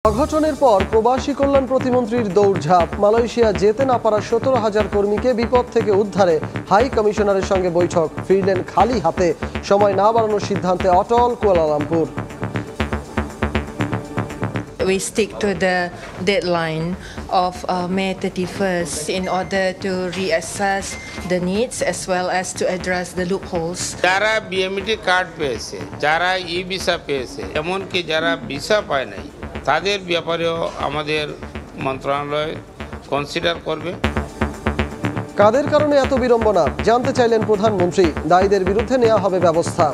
অঘটনের পর প্রবাসী কল্যাণ প্রতিমন্ত্রীর দৌড়ঝাঁপ। মালয়েশিয়া যেতে না পারা 17,000 কর্মীকে বিপদ থেকে উদ্ধারে হাই কমিশনারের সঙ্গে বৈঠক। ফিরলেন খালি হাতে। সময় না বাড়ানোর সিদ্ধান্তে অটল Kuala Lumpur. We stick to the deadline of May 31st in order to reassess the needs as well as to address the loopholes. যারা বিএমইটি কার্ড পেয়েছে, যারা ই ভিসা পেয়েছে, এমনকি যারা ভিসা পায় নাই, তাদের ব্যাপারেও আমাদের মন্ত্রণালয় কনসিডার করবে। কাদের কারণে এত বিড়ম্বনা জানতে চাইলেন প্রধানমন্ত্রী। দায়ীদের বিরুদ্ধে নেওয়া হবে ব্যবস্থা।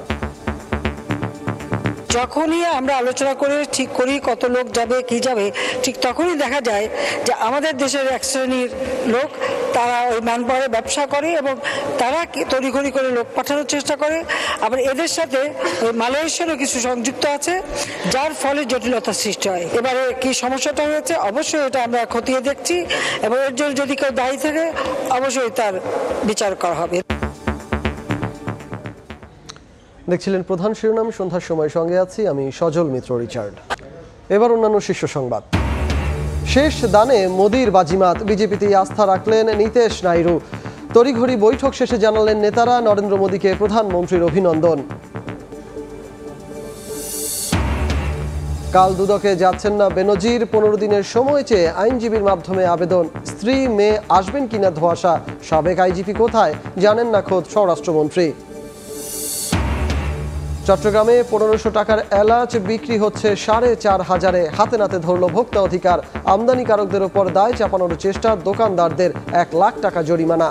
যখনই আমরা আলোচনা করে ঠিক করি কত লোক যাবে কি যাবে, ঠিক তখনই দেখা যায় যে আমাদের দেশের এক শ্রেণীর লোক তারা ওই ম্যানপাওয়ারে ব্যবসা করে এবং তারা তড়িঘড়ি করে লোক পাঠানোর চেষ্টা করে। আবার এদের সাথে ওই মালয়েশিয়ারও কিছু সংযুক্ত আছে, যার ফলে জটিলতার সৃষ্টি হয়। এবারে কি সমস্যাটা হয়েছে অবশ্যই এটা আমরা খতিয়ে দেখছি এবং এর জন্য যদি কেউ দায়ী থাকে অবশ্যই তার বিচার করা হবে। দেখছিলেন প্রধান শিরোনাম। সন্ধ্যার সময় সঙ্গে আছি আমি সজল মিত্র রিচার্ড। এবার অন্যান্য শীর্ষ সংবাদ। শেষ দানে মোদির বাজিমাত। বিজেপিতে আস্থা রাখলেন নীতেশ নাইডু। তড়িঘড়ি বৈঠক শেষে জানালেন নেতারা নরেন্দ্র মোদীকে প্রধানমন্ত্রীর অভিনন্দন। কাল দুদকে যাচ্ছেন না বেনজির। 15 দিনের সময় চেয়ে আইনজীবীর মাধ্যমে আবেদন। স্ত্রী মেয়ে আসবেন কিনা ধোঁয়াশা। সাবেক আইজিপি কোথায় জানেন না খোদ স্বরাষ্ট্রমন্ত্রী। চট্টগ্রামে 1500 টাকার এলাচ বিক্রি হচ্ছে 4,500-এ। হাতে নাতে ধরল ভোক্তা অধিকার। আমদানিকারকদের ওপর দায় চাপানোর চেষ্টা। দোকানদারদের 1 লাখ টাকা জরিমানা।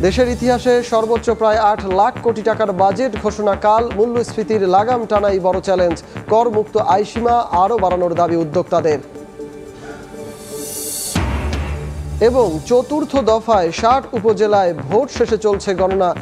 দেশের ইতিহাসে সর্বোচ্চ প্রায় 8 লাখ কোটি টাকার বাজেট ঘোষণা কাল। মূল্যস্ফীতির লাগাম টানাই বড় চ্যালেঞ্জ। করমুক্ত আয়সীমা আরও বাড়ানোর দাবি উদ্যোক্তাদের। এবং চতুর্থ দফায় 60 উপজেলায় ভোট শেষে চলছে গণনা।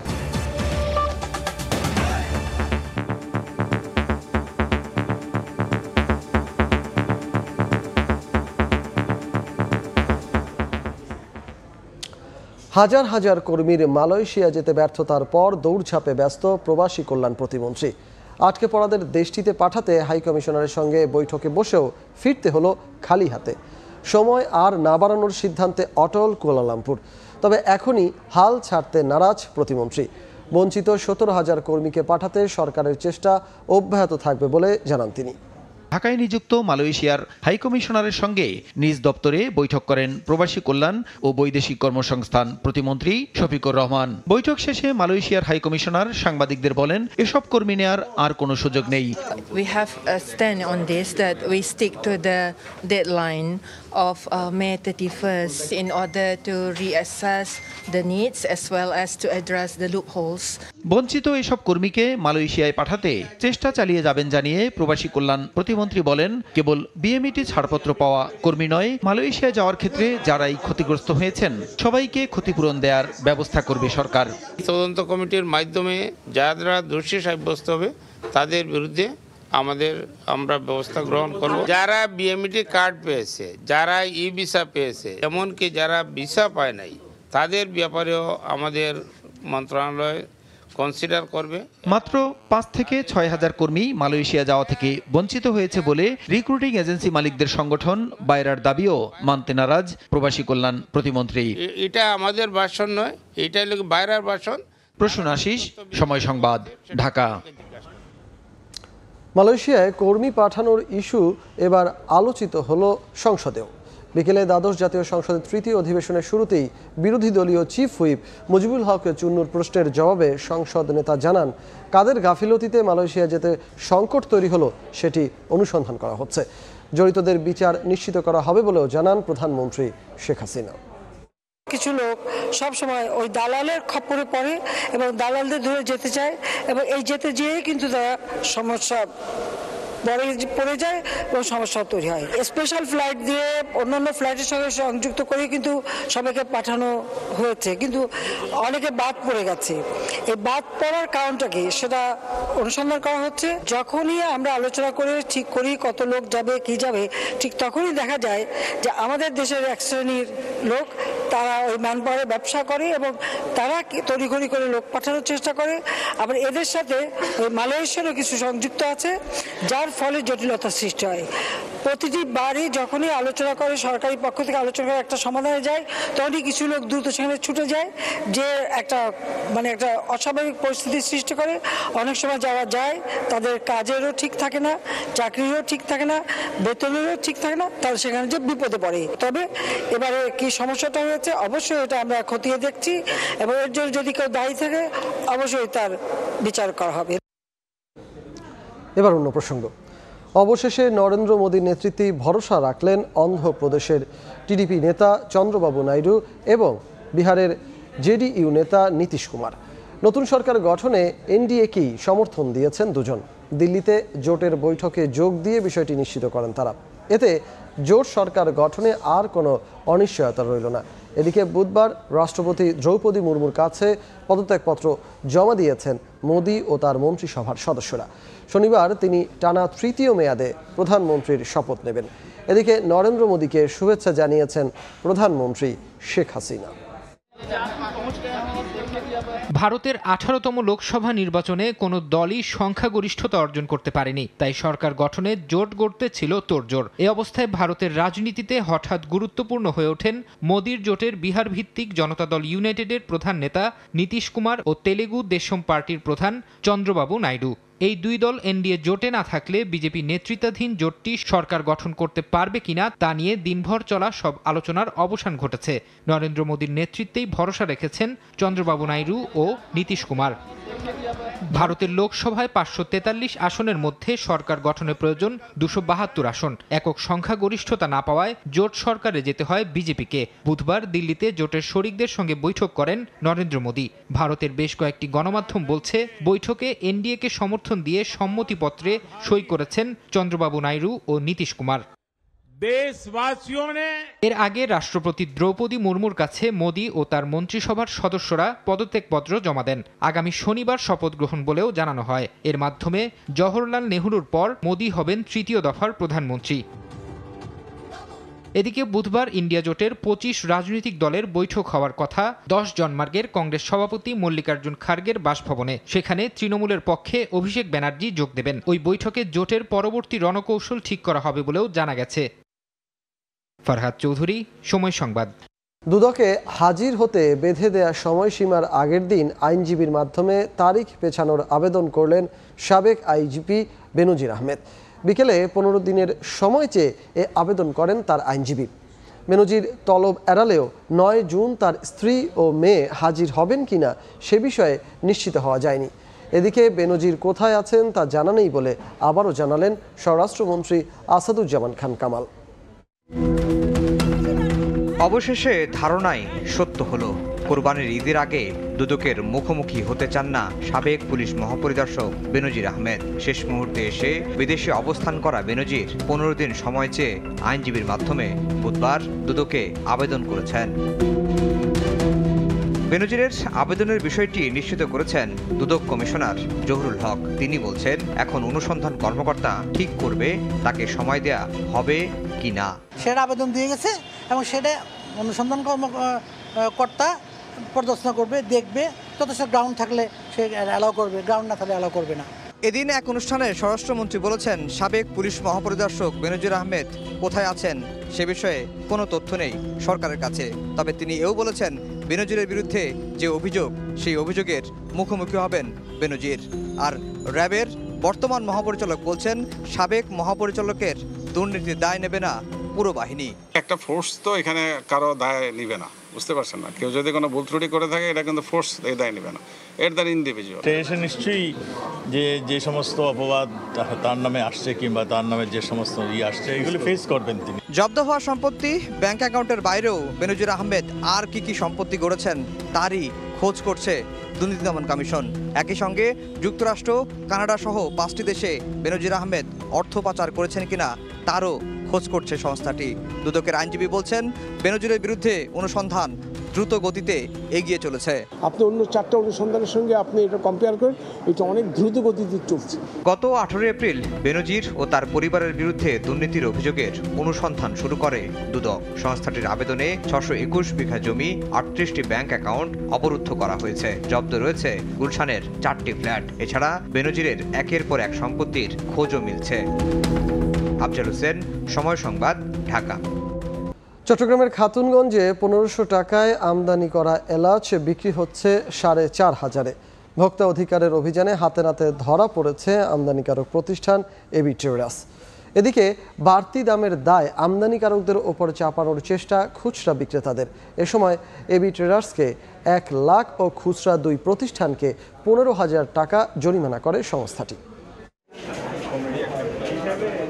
হাজার হাজার কর্মীর মালয়েশিয়া যেতে ব্যর্থতার পর দৌড়ঝাঁপে ব্যস্ত প্রবাসী কল্যাণ প্রতিমন্ত্রী। আটকে পড়াদের দেশটিতে পাঠাতে হাইকমিশনারের সঙ্গে বৈঠকে বসেও ফিরতে হলো খালি হাতে। সময় আর না বাড়ানোর সিদ্ধান্তে অটল কুয়ালালামপুর। তবে এখনই হাল ছাড়তে নারাজ প্রতিমন্ত্রী। বঞ্চিত 17,000 কর্মীকে পাঠাতে সরকারের চেষ্টা অব্যাহত থাকবে বলে জানান তিনি। ঢাকায় নিযুক্ত মালয়েশিয়ার হাইকমিশনারের সঙ্গে নিজ দপ্তরে বৈঠক করেন প্রবাসী কল্যাণ ও বৈদেশিক কর্মসংস্থান প্রতিমন্ত্রী শফিকুর রহমান। বৈঠক শেষে মালয়েশিয়ার হাইকমিশনার সাংবাদিকদের বলেন, এসব কর্মী নেয়ার আর কোনো সুযোগ নেই। We have a stand on this that we stick to the deadline of May 31st in order to reassess the needs as well as to address the loopholes. বঞ্চিত এসব কর্মীকে মালয়েশিয়ায় পাঠাতে চেষ্টা চালিয়ে যাবেন জানিয়ে প্রবাসী কল্যাণ প্রতিমন্ত্রী বলেন, কেবল বিএমইটি ছাড়পত্র পাওয়া কর্মী নয়, মালয়েশিয়া যাওয়ার ক্ষেত্রে যারাই ক্ষতিগ্রস্ত হয়েছেন সবাইকে ক্ষতিপূরণ দেওয়ার ব্যবস্থা করবে সরকার। তদন্ত কমিটির মাধ্যমে যারা দোষী সাব্যস্ত হবে তাদের বিরুদ্ধে আমরা ব্যবস্থা গ্রহণ করব। যারা বিএমইটি কার্ড পেয়েছে, যারা ই ভিসা পেয়েছে, এমনকি যারা ভিসা পায় নাই, তাদের ব্যাপারেও আমাদের মন্ত্রণালয় কনসিডার করবে। মাত্র 5 থেকে 6,000 কর্মী মালয়েশিয়া যাওয়া থেকে বঞ্চিত হয়েছে বলে রিক্রুটিং এজেন্সি মালিকদের সংগঠন বাইরার দাবিও মানতে নারাজ প্রবাসী কল্যাণ প্রতিমন্ত্রী। এটা আমাদের ভাষণ নয়, এটা হলো বাইরার ভাষণ। প্রসূন আশিস, সময় সংবাদ, ঢাকা। মালয়েশিয়ায় কর্মী পাঠানোর ইস্যু এবার আলোচিত হলো সংসদেও। বিকেলে দ্বাদশ জাতীয় সংসদের তৃতীয় অধিবেশনের শুরুতেই বিরোধী দলীয় চিফ হুইপ মুজিবুল হক চুন্নুর প্রশ্নের জবাবে সংসদ নেতা জানান, কাদের গাফিলতিতে মালয়েশিয়া যেতে সংকট তৈরি হলো সেটি অনুসন্ধান করা হচ্ছে। জড়িতদের বিচার নিশ্চিত করা হবে বলেও জানান প্রধানমন্ত্রী শেখ হাসিনা। কিছু লোক সবসময় ওই দালালের খপ্পরে পড়ে এবং দালালদের ধরে যেতে চায় এবং এই যেতে যেয়ে কিন্তু তারা সমস্যা পড়ে যায় এবং সমস্যা তৈরি হয়। স্পেশাল ফ্লাইট দিয়ে অন্যান্য ফ্লাইটের সঙ্গে সংযুক্ত করে কিন্তু সবাইকে পাঠানো হয়েছে, কিন্তু অনেকে বাদ পড়ে গেছে। এই বাদ পড়ার কারণটা কি সেটা অনুসন্ধান করা হচ্ছে। যখনই আমরা আলোচনা করে ঠিক করি কত লোক যাবে কি যাবে, ঠিক তখনই দেখা যায় যে আমাদের দেশের এক শ্রেণীর লোক তারা ওই ম্যানপাওয়ারে ব্যবসা করে এবং তারা তড়িঘড়ি করে লোক পাঠানোর চেষ্টা করে। আবার এদের সাথে ওই মালয়েশিয়ারও কিছু সংযুক্ত আছে, যার যার ফলে জটিলতা সৃষ্টি হয়। প্রতিটি বারই যখনই আলোচনা করে সরকারি পক্ষ থেকে আলোচনা করে একটা সমাধানে যায়, তখনই কিছু লোক দ্রুত সেখানে ছুটে যায়, যে একটা অস্বাভাবিক পরিস্থিতির সৃষ্টি করে। অনেক সময় যারা যায় তাদের কাজেরও ঠিক থাকে না, চাকরিরও ঠিক থাকে না, বেতনেরও ঠিক থাকে না, তারা সেখানে যে বিপদে পড়ে। তবে এবারে কি সমস্যাটা হয়েছে, অবশ্যই এটা আমরা খতিয়ে দেখছি, এবং এর জন্য যদি কেউ দায়ী থাকে অবশ্যই তার বিচার করা হবে। এবার অন্য প্রসঙ্গ। অবশেষে নরেন্দ্র মোদীর নেতৃত্বে ভরসা রাখলেন অন্ধ্রপ্রদেশের টিডিপি নেতা চন্দ্রবাবু নাইডু এবং বিহারের জেডিইউ নেতা নীতিশ কুমার। নতুন সরকার গঠনে এনডিএকেই সমর্থন দিয়েছেন দুজন। দিল্লিতে জোটের বৈঠকে যোগ দিয়ে বিষয়টি নিশ্চিত করেন তারা। এতে জোট সরকার গঠনে আর কোনো অনিশ্চয়তা রইল না। এদিকে বুধবার রাষ্ট্রপতি দ্রৌপদী মুর্মুর কাছে পদত্যাগপত্র জমা দিয়েছেন মোদী ও তার মন্ত্রিসভার সদস্যরা। শনিবার তিনি টানা তৃতীয় মেয়াদে প্রধানমন্ত্রীর শপথ নেবেন। এদিকে নরেন্দ্র মোদীকে শুভেচ্ছা জানিয়েছেন প্রধানমন্ত্রী শেখ হাসিনা। ভারতের 18তম লোকসভা নির্বাচনে কোনো দলই সংখ্যাগরিষ্ঠতা অর্জন করতে পারেনি, তাই সরকার গঠনে জোট গড়তে ছিল তোড়জোড়। এ অবস্থায় ভারতের রাজনীতিতে হঠাৎ গুরুত্বপূর্ণ হয়ে ওঠেন মোদীর জোটের বিহার ভিত্তিক জনতা দল ইউনাইটেডের প্রধান নেতা নীতিশ কুমার ও তেলেগু দেশম পার্টির প্রধান চন্দ্রবাবু নাইডু। এই দুই দল এনডিএ জোটে না থাকলে বিজেপি নেতৃত্বাধীন জোটটি সরকার গঠন করতে পারবে কিনা তা নিয়ে দিনভর চলা সব আলোচনার অবসান ঘটেছে। নরেন্দ্র মোদীর নেতৃত্বেই ভরসা রেখেছেন চন্দ্রবাবু নাইডু ও নীতিশ কুমার। ভারতের লোকসভায় 543 আসনের মধ্যে সরকার গঠনের প্রয়োজন 272 আসন। একক সংখ্যাগরিষ্ঠতা না পাওয়ায় জোট সরকারে যেতে হয় বিজেপিকে। বুধবার দিল্লিতে জোটের শরিকদের সঙ্গে বৈঠক করেন নরেন্দ্র মোদী। ভারতের বেশ কয়েকটি গণমাধ্যম বলছে, বৈঠকে এনডিএকে সমর্থন দিয়ে সম্মতিপত্রে সই করেছেন চন্দ্রবাবু নাইডু ও নীতিশ কুমার। এর আগে রাষ্ট্রপতি দ্রৌপদী মুর্মুর কাছে মোদী ও তার মন্ত্রিসভার সদস্যরা পদত্যাগপত্র জমা দেন। আগামী শনিবার শপথ গ্রহণ বলেও জানানো হয়। এর মাধ্যমে জওহরলাল নেহরুর পর মোদী হবেন তৃতীয় দফার প্রধানমন্ত্রী। এদিকে বুধবার ইন্ডিয়া জোটের 25 রাজনৈতিক দলের বৈঠক হওয়ার কথা 10 জনমার্গের কংগ্রেস সভাপতি মল্লিকার্জুন খার্গের বাসভবনে। সেখানে তৃণমূলের পক্ষে অভিষেক ব্যানার্জি যোগ দেবেন। ওই বৈঠকে জোটের পরবর্তী রণকৌশল ঠিক করা হবে বলেও জানা গেছে। ফরহাদ চৌধুরী, সময় সংবাদ। দুদকে হাজির হতে বেঁধে দেয়া সময়সীমার আগের দিন আইনজীবীর মাধ্যমে তারিখ পেছানোর আবেদন করলেন সাবেক আইজিপি বেনজির আহমেদ। বিকেলে 15 দিনের সময় চেয়ে এ আবেদন করেন তার আইনজীবী। বেনজির তলব এড়ালেও 9 জুন তার স্ত্রী ও মেয়ে হাজির হবেন কিনা সে বিষয়ে নিশ্চিত হওয়া যায়নি। এদিকে বেনজির কোথায় আছেন তা জানা নেই বলে আবারও জানালেন স্বরাষ্ট্রমন্ত্রী আসাদুজ্জামান খান কামাল। অবশেষে ধারণাই সত্য হলো। কোরবানির ঈদের আগে দুদকের মুখোমুখি হতে চান না সাবেক পুলিশ মহাপরিদর্শক বেনজির আহমেদ। শেষ মুহূর্তে এসে বিদেশে অবস্থান করা বেনজির 15 দিন সময় চেয়ে আইনজীবীর মাধ্যমে বুধবার দুদকে আবেদন করেছেন। বেনজিরের আবেদনের বিষয়টি নিশ্চিত করেছেন দুদক কমিশনার জহুরুল হক। তিনি বলছেন, এখন অনুসন্ধান কর্মকর্তা ঠিক করবে তাকে সময় দেয়া হবে কি না। সেটা আবেদন দিয়ে গেছে এবং সেটা অনুসন্ধান কর্মকর্তা পর্যালোচনা করবে, দেখবে, যথেষ্ট গ্রাউন্ড থাকলে সে অ্যালাউ করবে, গ্রাউন্ড না থাকলে অ্যালাউ করবে না। এদিন এক অনুষ্ঠানে স্বরাষ্ট্রমন্ত্রী বলেছেন, সাবেক পুলিশ মহাপরিদর্শক বেনজির আহমেদ কোথায় আছেন সে বিষয়ে কোনো তথ্য নেই সরকারের কাছে। তবে তিনি এও বলেছেন, বেনজিরের বিরুদ্ধে যে অভিযোগ সেই অভিযোগের মুখোমুখি হবেন বেনজির। আর র্যাবের বর্তমান মহাপরিচালক বলছেন, সাবেক মহাপরিচালকের দুর্নীতির দায় নেবে না পুরো বাহিনী। একটা ফোর্স তো এখানে কারো দায় নেবে না, বুঝতে পারছেন না? কেউ যদি কোনো ভুল ত্রুটি করে থাকে এটা কিন্তু ফোর্স এই দায় নেবে না, এর দ্বারা ইন্ডিভিজুয়াল। এসে নিশ্চয়ই যে সমস্ত অপবাদ তার নামে আসছে কিংবা তার নামে যে সমস্ত আসছে এগুলো ফেস করবেন তিনি। জব্দ হওয়া সম্পত্তি, ব্যাংক অ্যাকাউন্টের বাইরেও বেনজির আহমেদ আর কি সম্পত্তি গড়েছেন তারই খোঁজ করছে দুর্নীতি দমন কমিশন। একই সঙ্গে যুক্তরাষ্ট্র, কানাডা সহ 5টি দেশে বেনজির আহমেদ অর্থ পাচার করেছেন কিনা তারও খোঁজ করছে সংস্থাটি। দুদকের আইনজীবী বলছেন, বেনজিরের বিরুদ্ধে অনুসন্ধান দ্রুত গতিতে এগিয়ে চলেছে। আপনি অন্য 4টা অনুসন্ধানের সঙ্গে আপনি এটা কম্পেয়ার করেন, এটা অনেক দ্রুত গতিতে চলছে। গত 18 এপ্রিল বেনজির ও তার পরিবারের বিরুদ্ধে দুর্নীতির অভিযোগের অনুসন্ধান শুরু করে দুদক। সংস্থাটির আবেদনে 621 বিঘা জমি, 38টি ব্যাংক অ্যাকাউন্ট অবরুদ্ধ করা হয়েছে। জব্দ রয়েছে গুলশানের 4টি ফ্ল্যাট। এছাড়া বেনজিরের একের পর এক সম্পত্তির খোঁজও মিলছে। আফজাল হোসেন, সময় সংবাদ, ঢাকা। চট্টগ্রামের খাতুনগঞ্জে 1500 টাকায় আমদানি করা এলাচ বিক্রি হচ্ছে 4500-এ। ভোক্তা অধিকারের অভিযানে হাতে নাতে ধরা পড়েছে আমদানিকারক প্রতিষ্ঠান এবি ট্রেডার্স। এদিকে বাড়তি দামের দায় আমদানিকারকদের ওপর চাপানোর চেষ্টা খুচরা বিক্রেতাদের। এ সময় এবি ট্রেডার্সকে 1 লাখ ও খুচরা 2 প্রতিষ্ঠানকে 15,000 টাকা জরিমানা করে সংস্থাটি।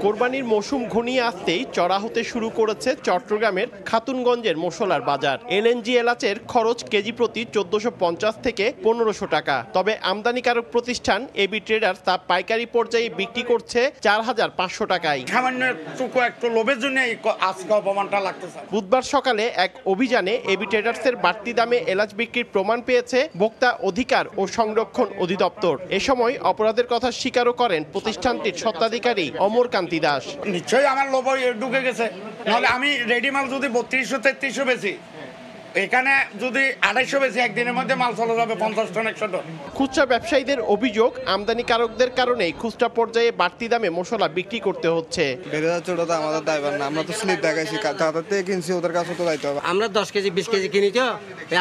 কোরবানির মৌসুম ঘনিয়ে আসতেই চড়া হতে শুরু করেছে চট্টগ্রামের খাতুনগঞ্জের মশলার বাজার। এলএনজি এলাচের খরচ কেজি প্রতি 1450 থেকে 1500 টাকা। তবে আমদানিকারক প্রতিষ্ঠান এবি ট্রেডার্স তা পাইকারি পর্যায়ে বিক্রি করছে 4500 টাকায়। সামান্য একটু লোভের জন্য আজকে অপমানটা লাগতেছে। বুধবার সকালে এক অভিযানে এবি ট্রেডার্সের বাড়তি দামে এলাচ বিক্রির প্রমাণ পেয়েছে ভোক্তা অধিকার ও সংরক্ষণ অধিদপ্তর। এ সময় অপরাধের কথা স্বীকারও করেন প্রতিষ্ঠানটির স্বত্বাধিকারী অমর কান্তি দাস। নিশ্চয়ই আমার লোভ ঢুকে গেছে, নাহলে আমি রেডি মাল যদি 3200-3300 বেশি, এখানে যদি 250 বেশি, একদিনের মধ্যে মাল চলে যাবে 50 টন 100 টন। খুচরা ব্যবসায়ীদের অভিযোগ, আমদানিকারকদের কারণেই খুচরা পর্যায়ে বাড়তি দামে মশলা বিক্রি করতে হচ্ছে। আমাদের দায়ভার না, আমরা তো স্লিপ দেখাইছি, তাদের থেকে কিনছি, ওদের কাছে তো দায়িত্ব হবে। আমরা 10 কেজি 20 কেজি কিনি তো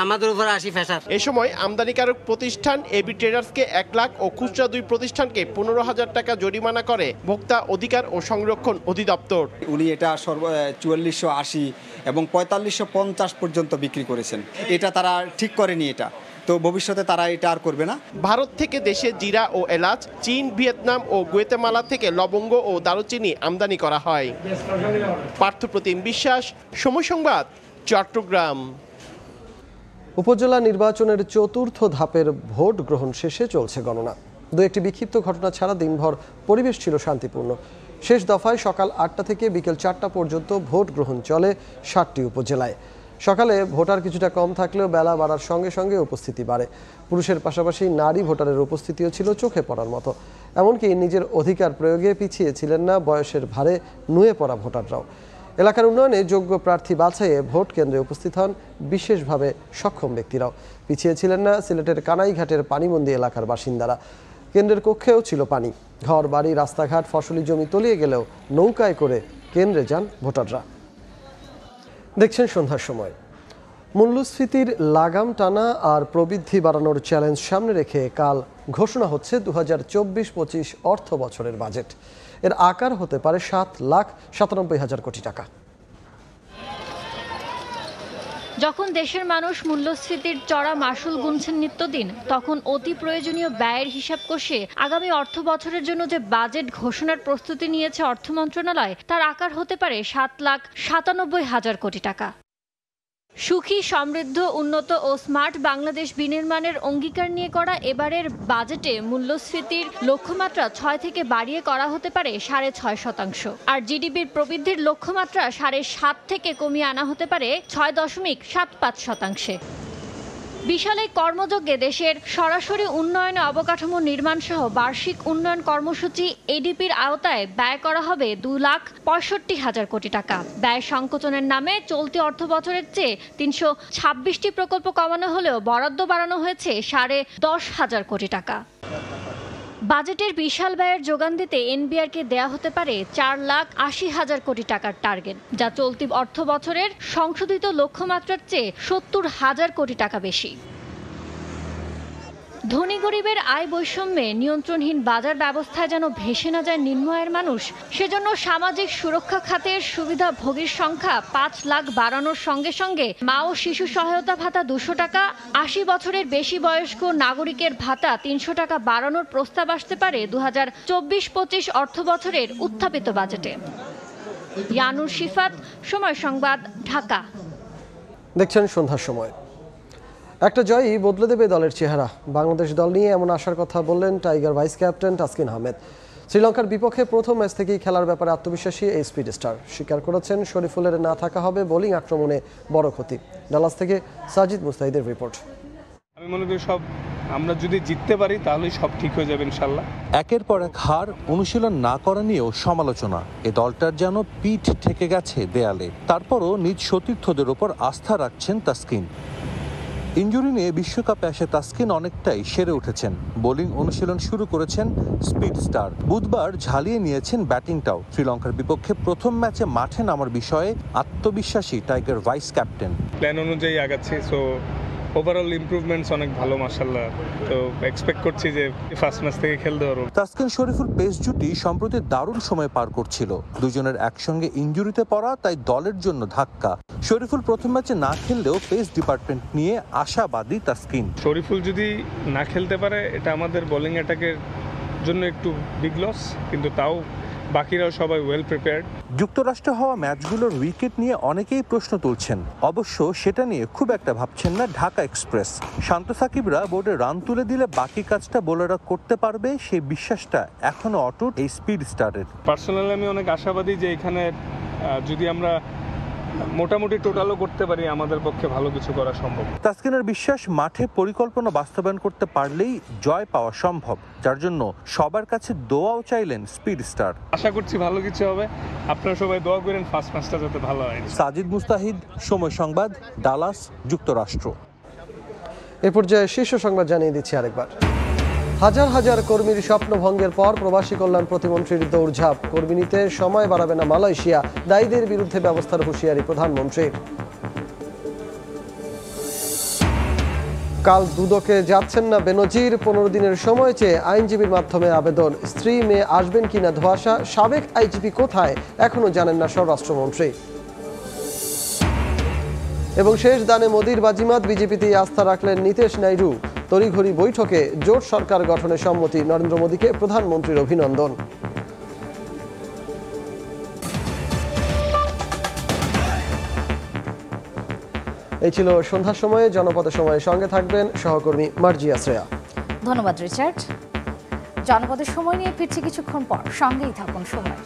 আমাদের উপর 80 ফেসার। এ সময় আমদানিকারক প্রতিষ্ঠান এবি ট্রেডার্সকে 1 লাখ ও খুচরা 2 প্রতিষ্ঠানকে 15,000 টাকা জরিমানা করে ভোক্তা অধিকার ও সংরক্ষণ অধিদপ্তর। উনি এটা 4480 এবং 4550 পর্যন্ত বিক্রি করেছেন। এটা তারা ঠিক করেনি, এটা তো ভবিষ্যতে তারা এটা আর করবে না। ভারত থেকে দেশে জিরা ও এলাচ, চীন, ভিয়েতনাম ও গুয়েতেমালা থেকে লবঙ্গ ও দারুচিনি আমদানি করা হয়। পার্থপ্রতিম বিশ্বাস, সময় সংবাদ, চট্টগ্রাম। উপজেলা নির্বাচনের 4র্থ ধাপের ভোট গ্রহণ শেষে চলছে গণনা। 2-1টি বিক্ষিপ্ত ঘটনা ছাড়া দিনভর পরিবেশ ছিল শান্তিপূর্ণ। শেষ দফায় সকাল 8টা থেকে বিকেল 4টা পর্যন্ত ভোট গ্রহণ চলে 7টি উপজেলায়। সকালে ভোটার কিছুটা কম থাকলেও বেলা বাড়ার সঙ্গে সঙ্গে উপস্থিতি বাড়ে। পুরুষের পাশাপাশি নারী ভোটারের উপস্থিতিও ছিল চোখে পড়ার মতো। এমনকি নিজের অধিকার প্রয়োগে পিছিয়ে ছিলেন না বয়সের ভারে নুয়ে পড়া ভোটাররাও। এলাকার উন্নয়নে যোগ্য প্রার্থী বাছাইয়ে ভোট কেন্দ্রে উপস্থিত হন বিশেষভাবে সক্ষম ব্যক্তিরাও। পিছিয়ে ছিলেন না সিলেটের কানাইঘাটের পানিবন্দী এলাকার বাসিন্দারা। কেন্দ্রের কক্ষেও ছিল পানি। ঘর বাড়ি, রাস্তাঘাট, ফসলি জমি তলিয়ে গেলেও নৌকায় করে কেন্দ্রে যান ভোটাররা। দেখছেন সন্ধ্যার সময়। মূল্যস্ফীতির লাগাম টানা আর প্রবৃদ্ধি বাড়ানোর চ্যালেঞ্জ সামনে রেখে কাল ঘোষণা হচ্ছে 2024-25 অর্থ বছরের বাজেট। এর আকার হতে পারে 7,97,000 কোটি টাকা। যখন দেশের মানুষ মূল্যস্ফীতির চড়া মাসুল গুনছেন নিত্যদিন, তখন অতি প্রয়োজনীয় ব্যয়ের হিসাব কষে আগামী অর্থ বছরের জন্য যে বাজেট ঘোষণার প্রস্তুতি নিয়েছে অর্থ মন্ত্রণালয়, তার আকার হতে পারে 7,97,000 কোটি টাকা। সুখী, সমৃদ্ধ, উন্নত ও স্মার্ট বাংলাদেশ বিনির্মাণের অঙ্গীকার নিয়ে করা এবারের বাজেটে মূল্যস্ফীতির লক্ষ্যমাত্রা 6 থেকে বাড়িয়ে করা হতে পারে 6.5%। আর জিডিপির প্রবৃদ্ধির লক্ষ্যমাত্রা 7.5 থেকে কমিয়ে আনা হতে পারে 6.75%। বিশাল এই কর্মযজ্ঞে দেশের সরাসরি উন্নয়নে অবকাঠামো নির্মাণ সহ বার্ষিক উন্নয়ন কর্মসূচি এডিপির আওতায় ব্যয় করা হবে 2,65,000 কোটি টাকা। ব্যয় সংকোচনের নামে চলতি অর্থ বছরের চেয়ে 326টি প্রকল্প কমানো হলেও বরাদ্দ বাড়ানো হয়েছে 10,500 কোটি টাকা। বাজেটের বিশাল ব্যয়ের যোগান দিতে এনবিআরকে দেয়া হতে পারে 4,80,000 কোটি টাকার টার্গেট, যা চলতি অর্থ বছরের সংশোধিত লক্ষ্যমাত্রার চেয়ে 70,000 কোটি টাকা বেশি। ধনী গরিবের আয় বৈষম্যে নিয়ন্ত্রণহীন বাজার ব্যবস্থায় যেন ভেসে না যায় নিম্ন আয়ের মানুষ, সেজন্য সামাজিক সুরক্ষা খাতের সুবিধাভোগীর সংখ্যা 5 লাখ বাড়ানোর সঙ্গে সঙ্গে মা ও শিশু সহায়তা ভাতা 200 টাকা, 80 বছরের বেশি বয়স্ক নাগরিকের ভাতা 300 টাকা বাড়ানোর প্রস্তাব আসতে পারে 2024-25 অর্থ বছরের উত্থাপিত বাজেটে। ইয়ানুর শিফাত, সময় সংবাদ, ঢাকা। দেখছেন সন্ধ্যার সময়। একটা জয়ই বদলে দেবে দলের চেহারা। বাংলাদেশ দল নিয়ে এমন আশার কথা বললেন tiger vice captain Taskin Ahmed. শ্রীলঙ্কার বিপক্ষে প্রথম ম্যাচ থেকেই খেলার ব্যাপারে আত্মবিশ্বাসী এই স্পিড স্টার। স্বীকার করেছেন শরীফুলের না থাকা হবে বোলিং আক্রমণে বড় ক্ষতি। ডালাস থেকে সাজিদ মুস্তাহিদের রিপোর্ট। আমি মনে করি আমরা যদি জিততে পারি তাহলেই সব ঠিক হয়ে যাবে ইনশাল্লাহ। একের পর এক হার, অনুশীলন না করা নিয়েও সমালোচনা। এ দলটার যেন পিঠ ঠেকে গেছে দেয়ালে। তারপরও নিজ সতীর্থদের ওপর আস্থা রাখছেন তাসকিন। ইনজুরি নিয়ে বিশ্বকাপে আসে তাসকিন অনেকটাই সেরে উঠেছেন। বোলিং অনুশীলন শুরু করেছেন স্পিড স্টার। বুধবার ঝালিয়ে নিয়েছেন ব্যাটিংটাও। শ্রীলঙ্কার বিপক্ষে প্রথম ম্যাচে মাঠে নামার বিষয়ে আত্মবিশ্বাসী টাইগার ভাইস ক্যাপ্টেন। প্ল্যান অনুযায়ী আগাচ্ছি, সো ওভারঅল ইমপ্রুভমেন্টস অনেক ভালো মাশাআল্লাহ। তো এক্সপেক্ট করছি যে ফার্স্ট ম্যাচ থেকে খেলতে পারবো। তাসকিন শরীফুল পেস জুটি সম্প্রতি দারুণ সময় পার করছিল। দুজনের একসঙ্গে ইনজুরিতে পড়া তাই দলের জন্য ধাক্কা। শরীফুল প্রথম ম্যাচে না খেললেও পেস ডিপার্টমেন্ট নিয়ে আশাবাদী তাসকিন। শরীফুল যদি না খেলতে পারে এটা আমাদের বোলিং অ্যাটাকের জন্য একটু বিগ লস, কিন্তু তাও বাকিরাও সবাই ওয়েল প্রিপেয়ার্ড। যুক্তরাষ্ট্রে হওয়া ম্যাচগুলোর উইকেট নিয়ে অনেকেই প্রশ্ন তুলছেন। অবশ্য সেটা নিয়ে খুব একটা ভাবছেন না ঢাকা এক্সপ্রেস। শান্ত সাকিবরা বোর্ডে রান তুলে দিলে বাকি কাজটা বোলাররা করতে পারবে, সেই বিশ্বাসটা এখনো অটুট এই স্পিড স্টারের। পার্সোনালি আমি অনেক আশাবাদী যে এখানে যদি আমরা মোটামুটি টোটালও করতে পারি আমাদের পক্ষে ভালো কিছু করা সম্ভব। তাসকিনের বিশ্বাস মাঠে পরিকল্পনা বাস্তবায়ন করতে পারলেই জয় পাওয়া সম্ভব, যার জন্য সবার কাছে দোয়াও চাইলেন স্পিড স্টার। আশা করছি ভালো কিছু হবে, আপনারা সবাই দোয়া করেন ফার্স্ট ম্যাচটা যাতে ভালো হয়। সাজিদ মুস্তাহিদ, সময় সংবাদ, ডালাস, যুক্তরাষ্ট্র। এ পর্যায়ে শীর্ষ সংবাদ জানিয়ে দিচ্ছি আরেকবার। হাজার হাজার কর্মীর স্বপ্নভঙ্গের পর প্রবাসী কল্যাণ প্রতিমন্ত্রীর দৌড়ঝাঁপ। কর্মী নিতে সময় বাড়াবে না মালয়েশিয়া, দায়ীদের বিরুদ্ধে ব্যবস্থার হুঁশিয়ারি প্রধানমন্ত্রীর। কাল দুদকে যাচ্ছেন না বেনজির, 15 দিনের সময় চেয়ে আইনজীবীর মাধ্যমে আবেদন। স্ত্রী মেয়ে আসবেন কিনা ধোঁয়াশা। সাবেক আইজিপি কোথায় এখনো জানেন না স্বরাষ্ট্রমন্ত্রী। এবং শেষ দানে মোদির বাজিমাত, বিজেপিতেই আস্থা রাখলেন নীতিশ নাইডু। তড়িঘড়ি বৈঠকে জোট সরকার গঠনে সম্মতি, নরেন্দ্র মোদীকে প্রধানমন্ত্রীর অভিনন্দন। এই ছিল সন্ধ্যার সময়ে জনপদের সময়ে। সঙ্গে থাকবেন সহকর্মী মার্জিয়া শ্রেয়া। ধন্যবাদ রিচার্ড। জনপদের সময় নিয়ে ফিরছি কিছুক্ষণ পর, সঙ্গেই থাকুন সময়।